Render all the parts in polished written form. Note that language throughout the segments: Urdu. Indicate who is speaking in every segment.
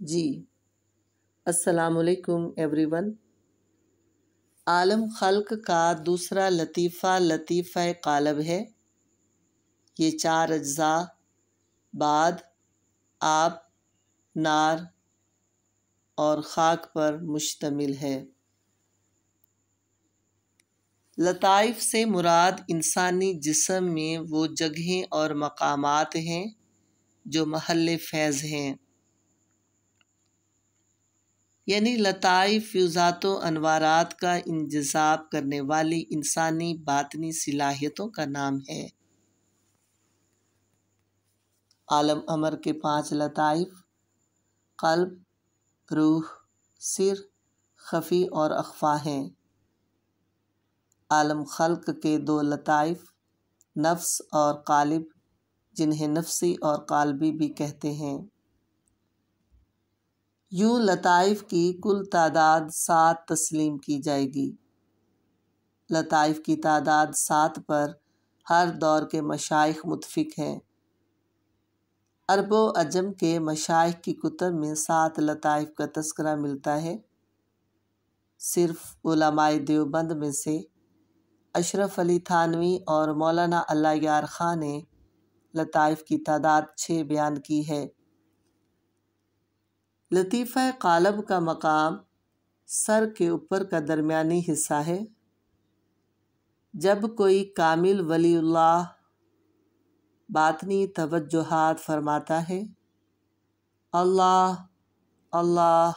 Speaker 1: جی السلام علیکم ایوری ون۔ عالم خلق کا دوسرا لطیفہ لطیفہ قالب ہے۔ یہ 4 اجزاء باد، آب، نار اور خاک پر مشتمل ہے۔ لطائف سے مراد انسانی جسم میں وہ جگہیں اور مقامات ہیں جو محل فیض ہیں، یعنی لطائف فیوزات و انوارات کا انجذاب کرنے والی انسانی باطنی صلاحیتوں کا نام ہے۔ عالم امر کے 5 لطائف قلب، روح، سر، خفی اور اخفا ہیں۔ عالم خلق کے 2 لطائف نفس اور قالب، جنہیں نفسی اور قالبی بھی کہتے ہیں۔ یوں لطائف کی کل تعداد 7 تسلیم کی جائے گی۔ لطائف کی تعداد 7 پر ہر دور کے مشائخ متفق ہیں۔ عرب و عجم کے مشائخ کی کتب میں 7 لطائف کا تذکرہ ملتا ہے۔ صرف علماء دیوبند میں سے اشرف علی تھانوی اور مولانا اللہ یار خاں نے لطائف کی تعداد 6 بیان کی ہے۔ لطیفہ قالب کا مقام سر کے اوپر کا درمیانی حصہ ہے۔ جب کوئی کامل ولی اللہ باطنی توجہات فرماتا ہے، اللہ اللہ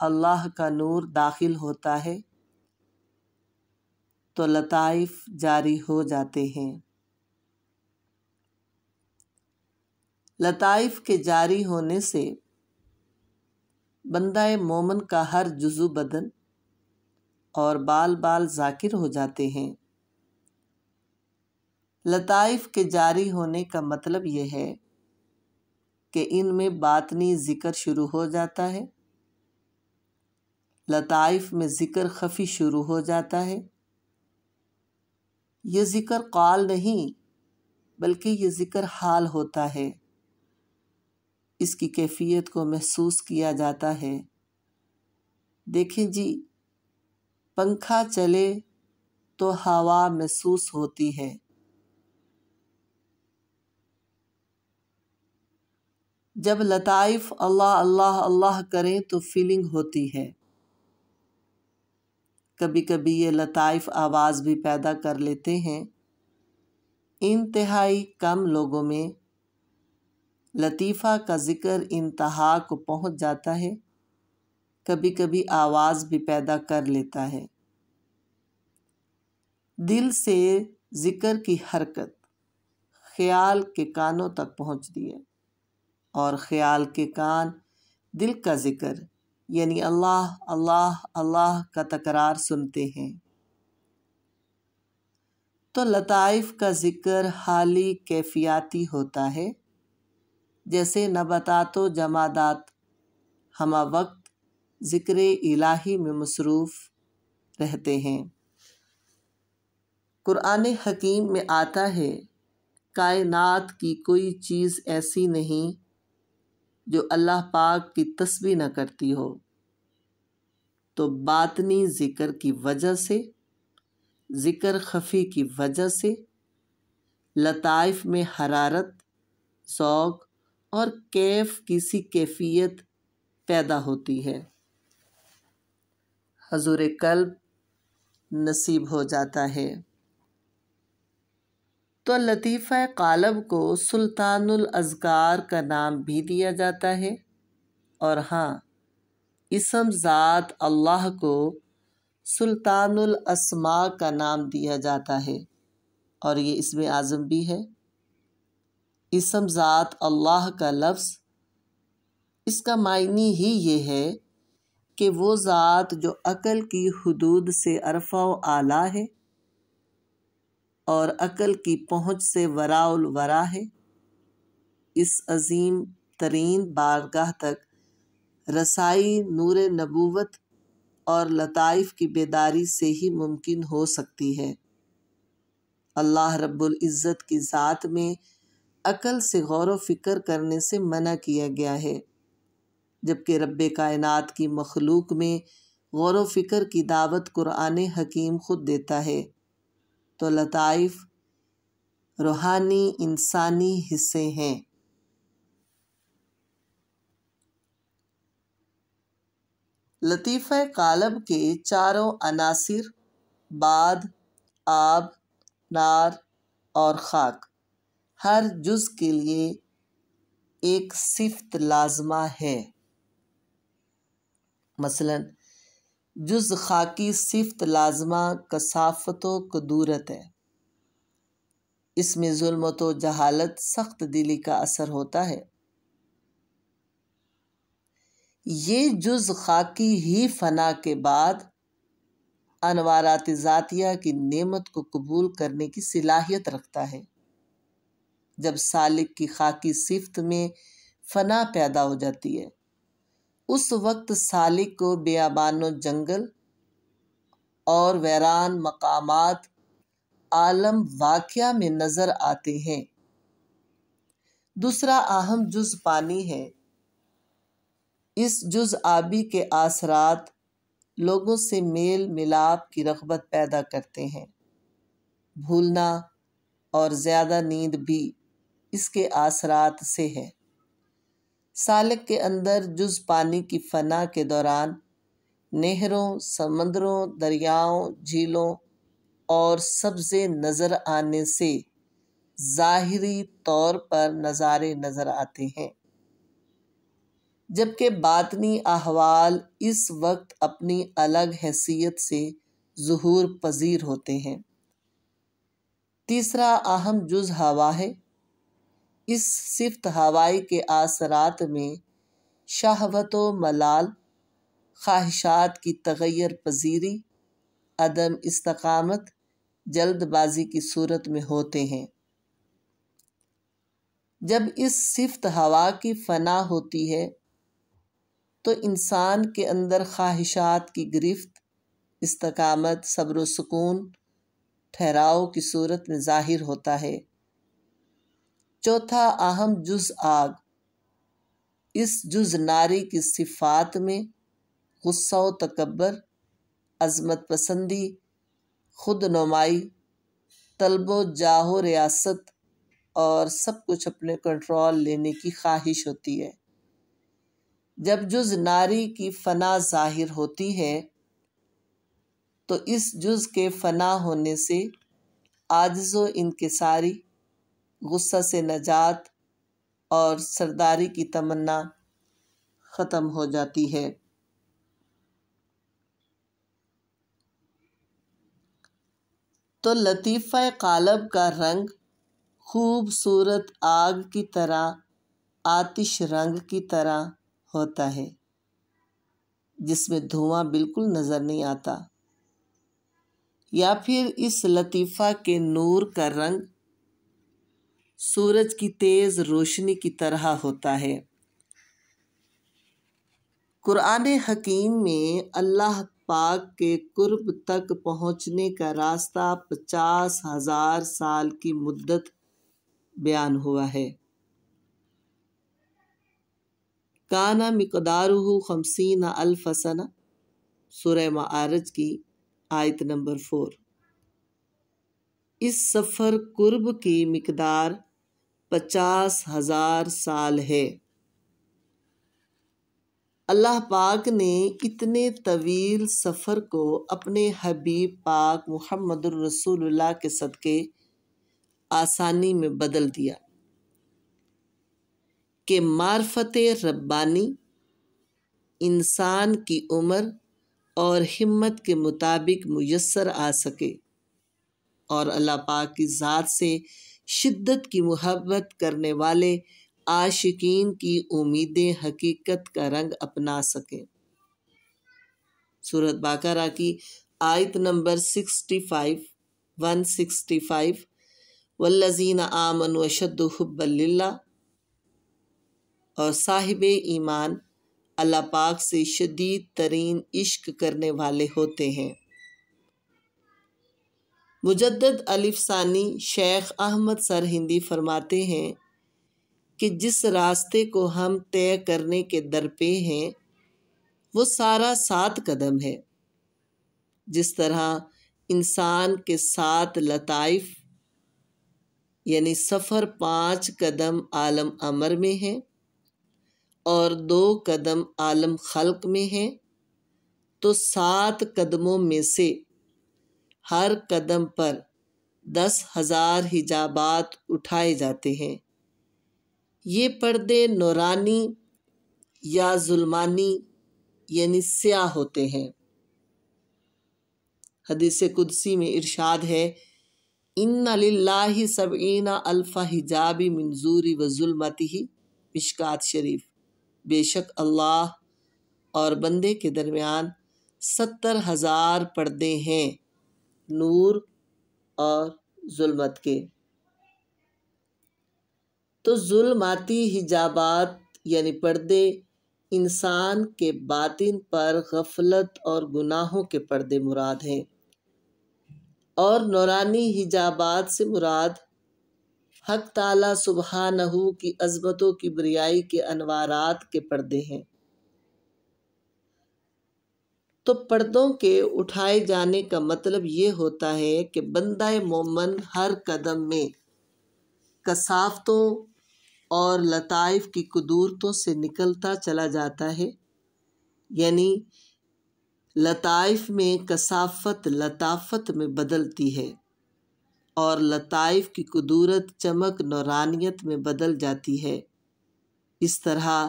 Speaker 1: اللہ کا نور داخل ہوتا ہے تو لطائف جاری ہو جاتے ہیں۔ لطائف کے جاری ہونے سے بندہ مومن کا ہر جزو بدن اور بال بال ذاکر ہو جاتے ہیں۔ لطائف کے جاری ہونے کا مطلب یہ ہے کہ ان میں باطنی ذکر شروع ہو جاتا ہے۔ لطائف میں ذکر خفی شروع ہو جاتا ہے۔ یہ ذکر قال نہیں بلکہ یہ ذکر حال ہوتا ہے۔ اس کی کیفیت کو محسوس کیا جاتا ہے۔ دیکھیں جی، پنکھا چلے تو ہوا محسوس ہوتی ہے۔ جب لطائف اللہ اللہ اللہ کریں تو فیلنگ ہوتی ہے۔ کبھی کبھی یہ لطائف آواز بھی پیدا کر لیتے ہیں۔ انتہائی کم لوگوں میں لطیفہ کا ذکر انتہا کو پہنچ جاتا ہے، کبھی کبھی آواز بھی پیدا کر لیتا ہے۔ دل سے ذکر کی حرکت خیال کے کانوں تک پہنچتی ہے، اور خیال کے کان دل کا ذکر یعنی اللہ اللہ اللہ کا تکرار سنتے ہیں۔ تو لطائف کا ذکر حالی کیفیاتی ہوتا ہے، جیسے نباتات و جمادات ہمہ وقت ذکر الہی میں مصروف رہتے ہیں۔ قرآن حکیم میں آتا ہے، کائنات کی کوئی چیز ایسی نہیں جو اللہ پاک کی تسبیح نہ کرتی ہو۔ تو باطنی ذکر کی وجہ سے، ذکر خفی کی وجہ سے لطائف میں حرارت، ذوق اور کیف کسی کیفیت پیدا ہوتی ہے، حضور قلب نصیب ہو جاتا ہے۔ تو لطیفہ قالب کو سلطان الاذکار کا نام بھی دیا جاتا ہے، اور ہاں، اسم ذات اللہ کو سلطان الاسماء کا نام دیا جاتا ہے، اور یہ اسم اعظم بھی ہے۔ اسم ذات اللہ کا لفظ، اس کا معنی ہی یہ ہے کہ وہ ذات جو عقل کی حدود سے ارفع و اعلیٰ ہے اور عقل کی پہنچ سے وراء الورا ہے، اس عظیم ترین بارگاہ تک رسائی نور نبوت اور لطائف کی بیداری سے ہی ممکن ہو سکتی ہے۔ اللہ رب العزت کی ذات میں عقل سے غور و فکر کرنے سے منع کیا گیا ہے، جبکہ رب کائنات کی مخلوق میں غور و فکر کی دعوت قرآن حکیم خود دیتا ہے، تو لطائف روحانی انسانی حصے ہیں۔ لطیفہ قالب کے چاروں عناصر باد، آب، نار اور خاک ہر جز کے لیے ایک صفت لازمہ ہے۔ مثلا جز خاکی صفت لازمہ کثافت و کدورت ہے، اس میں ظلمت و جہالت سخت دلی کا اثر ہوتا ہے۔ یہ جز خاکی ہی فنا کے بعد انوارات ذاتیہ کی نعمت کو قبول کرنے کی صلاحیت رکھتا ہے۔ جب سالک کی خاکی صفت میں فنا پیدا ہو جاتی ہے، اس وقت سالک کو بیابان و جنگل اور ویران مقامات عالم واقعہ میں نظر آتے ہیں۔ دوسرا اہم جز پانی ہے۔ اس جز آبی کے اثرات لوگوں سے میل ملاپ کی رغبت پیدا کرتے ہیں۔ بھولنا اور زیادہ نیند بھی اس کے اثرات سے ہے۔ سالک کے اندر جز پانی کی فنا کے دوران نہروں، سمندروں، دریاؤں، جھیلوں اور سبزے نظر آنے سے ظاہری طور پر نظارے نظر آتے ہیں، جبکہ باطنی احوال اس وقت اپنی الگ حیثیت سے ظہور پذیر ہوتے ہیں۔ تیسرا اہم جز ہوا ہے۔ اس صفت ہوائی کے اثرات میں شہوت و ملال، خواہشات کی تغیر پذیری، عدم استقامت، جلد بازی کی صورت میں ہوتے ہیں۔ جب اس صفت ہوا کی فنا ہوتی ہے تو انسان کے اندر خواہشات کی گرفت، استقامت، صبر و سکون، ٹھہراؤ کی صورت میں ظاہر ہوتا ہے۔ چوتھا اہم جز آگ۔ اس جز ناری کی صفات میں غصہ و تکبر، عظمت پسندی، خود نمائی، طلب و جاہ و ریاست اور سب کچھ اپنے کنٹرول لینے کی خواہش ہوتی ہے۔ جب جز ناری کی فنا ظاہر ہوتی ہے تو اس جز کے فنا ہونے سے عاجز و انکساری، غصہ سے نجات اور سرداری کی تمنا ختم ہو جاتی ہے۔ تو لطیفہ قالب کا رنگ خوبصورت آگ کی طرح، آتش رنگ کی طرح ہوتا ہے، جس میں دھواں بالکل نظر نہیں آتا، یا پھر اس لطیفہ کے نور کا رنگ سورج کی تیز روشنی کی طرح ہوتا ہے۔ قرآن حکیم میں اللہ پاک کے قرب تک پہنچنے کا راستہ 50,000 سال کی مدت بیان ہوا ہے۔ کان مقدارہ 50,000 سنہ، سورہ معارج کی آیت نمبر 4۔ اس سفر قرب کی مقدار 50,000 سال ہے۔ اللہ پاک نے اتنے طویل سفر کو اپنے حبیب پاک محمد الرسول اللہ کے صدقے آسانی میں بدل دیا کہ معرفت ربانی انسان کی عمر اور ہمت کے مطابق میسر آ سکے، اور اللہ پاک کی ذات سے شدت کی محبت کرنے والے عاشقین کی امیدیں حقیقت کا رنگ اپنا سکیں۔ سورۃ بقرہ کی آیت نمبر 165 والذین آمنوا اشد حبا للہ، اور صاحب ایمان اللہ پاک سے شدید ترین عشق کرنے والے ہوتے ہیں۔ مجدد الف ثانی شیخ احمد سرہندی فرماتے ہیں کہ جس راستے کو ہم طے کرنے کے درپے ہیں وہ سارا 7 قدم ہے۔ جس طرح انسان کے 7 لطائف یعنی سفر 5 قدم عالم امر میں ہے اور 2 قدم عالم خلق میں ہے، تو 7 قدموں میں سے ہر قدم پر 10,000 حجابات اٹھائے جاتے ہیں۔ یہ پردے نورانی یا ظلمانی یعنی سیاہ ہوتے ہیں۔ حدیث قدسی میں ارشاد ہے، ان للہ 70,000 حجاب من زور و ظلمتہ، مشکات شریف۔ بے شک اللہ اور بندے کے درمیان 70,000 پردے ہیں نور اور ظلمت کے۔ تو ظلماتی حجابات یعنی پردے انسان کے باطن پر غفلت اور گناہوں کے پردے مراد ہیں، اور نورانی حجابات سے مراد حق تعالیٰ سبحانہ کی عظمت و کبریائی کے انوارات کے پردے ہیں۔ تو پردوں کے اٹھائے جانے کا مطلب یہ ہوتا ہے کہ بندہ مومن ہر قدم میں کثافتوں اور لطائف کی قدورتوں سے نکلتا چلا جاتا ہے، یعنی لطائف میں کثافت لطافت میں بدلتی ہے اور لطائف کی قدورت چمک نورانیت میں بدل جاتی ہے۔ اس طرح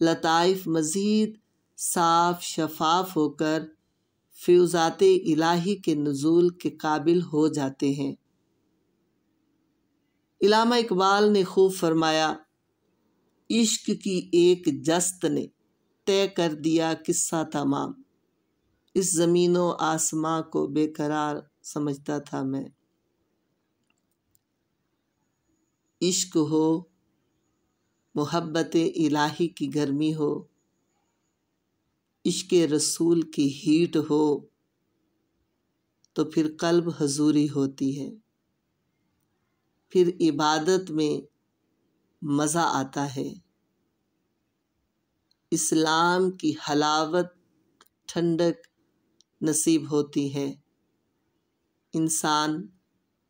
Speaker 1: لطائف مزید صاف شفاف ہو کر فیوزات الہی کے نزول کے قابل ہو جاتے ہیں۔ علامہ اقبال نے خوب فرمایا، عشق کی ایک جست نے طے کر دیا قصہ تمام، اس زمین و آسماں کو بے قرار سمجھتا تھا میں۔ عشق ہو، محبت الہی کی گرمی ہو، عشق رسول کی ہیٹ ہو تو پھر قلب حضوری ہوتی ہے، پھر عبادت میں مزہ آتا ہے، اسلام کی حلاوت ٹھنڈک نصیب ہوتی ہے، انسان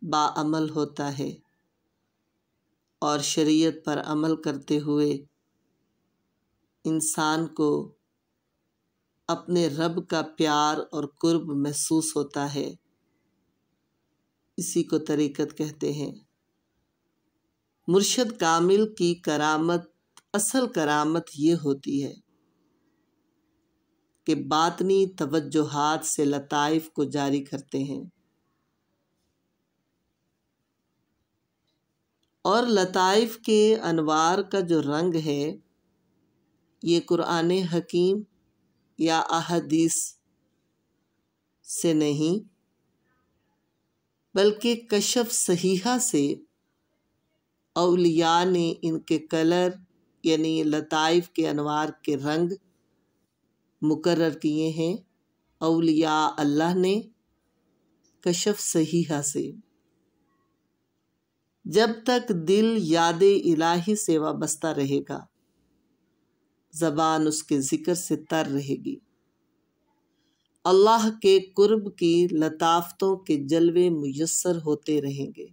Speaker 1: باعمل ہوتا ہے اور شریعت پر عمل کرتے ہوئے انسان کو اپنے رب کا پیار اور قرب محسوس ہوتا ہے۔ اسی کو طریقت کہتے ہیں۔ مرشد کامل کی کرامت، اصل کرامت یہ ہوتی ہے کہ باطنی توجہات سے لطائف کو جاری کرتے ہیں، اور لطائف کے انوار کا جو رنگ ہے یہ قرآن حکیم یا احادیث سے نہیں بلکہ کشف صحیحہ سے اولیاء نے ان کے کلر یعنی لطائف کے انوار کے رنگ مقرر کیے ہیں، اولیاء اللہ نے کشف صحیحہ سے۔ جب تک دل یاد الہی سے وابستہ رہے گا، زبان اس کے ذکر سے تر رہے گی، اللہ کے قرب کی لطافتوں کے جلوے میسر ہوتے رہیں گے،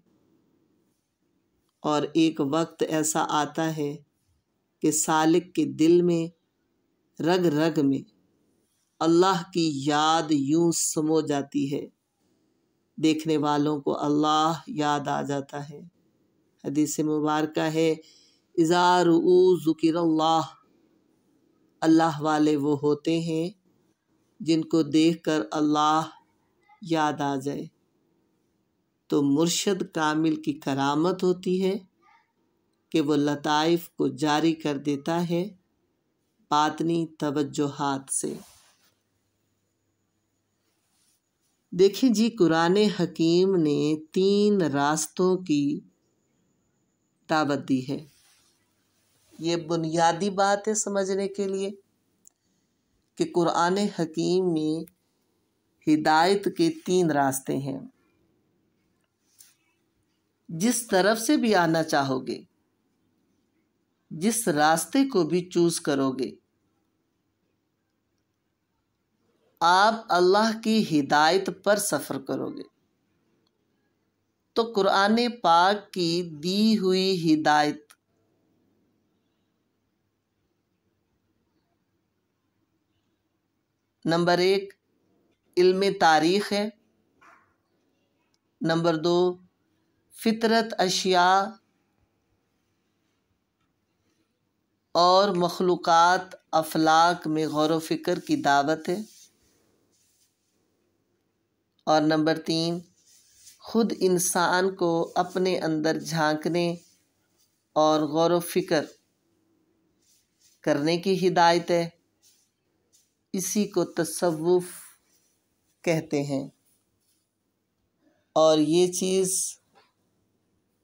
Speaker 1: اور ایک وقت ایسا آتا ہے کہ سالک کے دل میں رگ رگ میں اللہ کی یاد یوں سمو جاتی ہے، دیکھنے والوں کو اللہ یاد آ جاتا ہے۔ حدیث مبارکہ ہے، اذا رؤوا ذکر اللہ، اللہ والے وہ ہوتے ہیں جن کو دیکھ کر اللہ یاد آ جائے۔ تو مرشد کامل کی کرامت ہوتی ہے کہ وہ لطائف کو جاری کر دیتا ہے باطنی توجہات سے۔ دیکھیں جی، قرآن حکیم نے 3 راستوں کی دعوت دی ہے۔ یہ بنیادی بات ہے سمجھنے کے لیے کہ قرآن حکیم میں ہدایت کے 3 راستے ہیں۔ جس طرف سے بھی آنا چاہو گے جس راستے کو بھی چوز کرو گے آپ اللہ کی ہدایت پر سفر کرو گے۔ تو قرآن پاک کی دی ہوئی ہدایت نمبر 1 علم تاریخ ہے، نمبر 2 فطرت اشیاء اور مخلوقات افلاک میں غور و فکر کی دعوت ہے، اور نمبر 3 خود انسان کو اپنے اندر جھانکنے اور غور و فکر کرنے کی ہدایت ہے۔ اسی کو تصوف کہتے ہیں، اور یہ چیز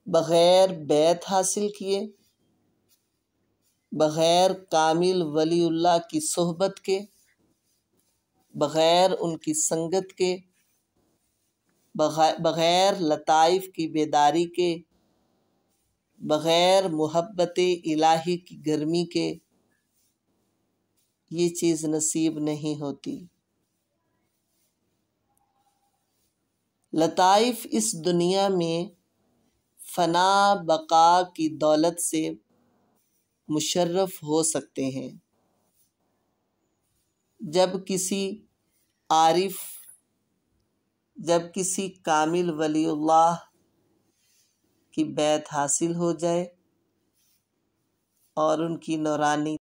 Speaker 1: بغیر بیعت حاصل کیے، بغیر کامل ولی اللہ کی صحبت کے، بغیر ان کی سنگت کے، بغیر لطائف کی بیداری کے، بغیر محبت الہی کی گرمی کے یہ چیز نصیب نہیں ہوتی۔ لطائف اس دنیا میں فنا بقا کی دولت سے مشرف ہو سکتے ہیں، جب کسی عارف، جب کسی کامل ولی اللہ کی بیعت حاصل ہو جائے اور ان کی نورانی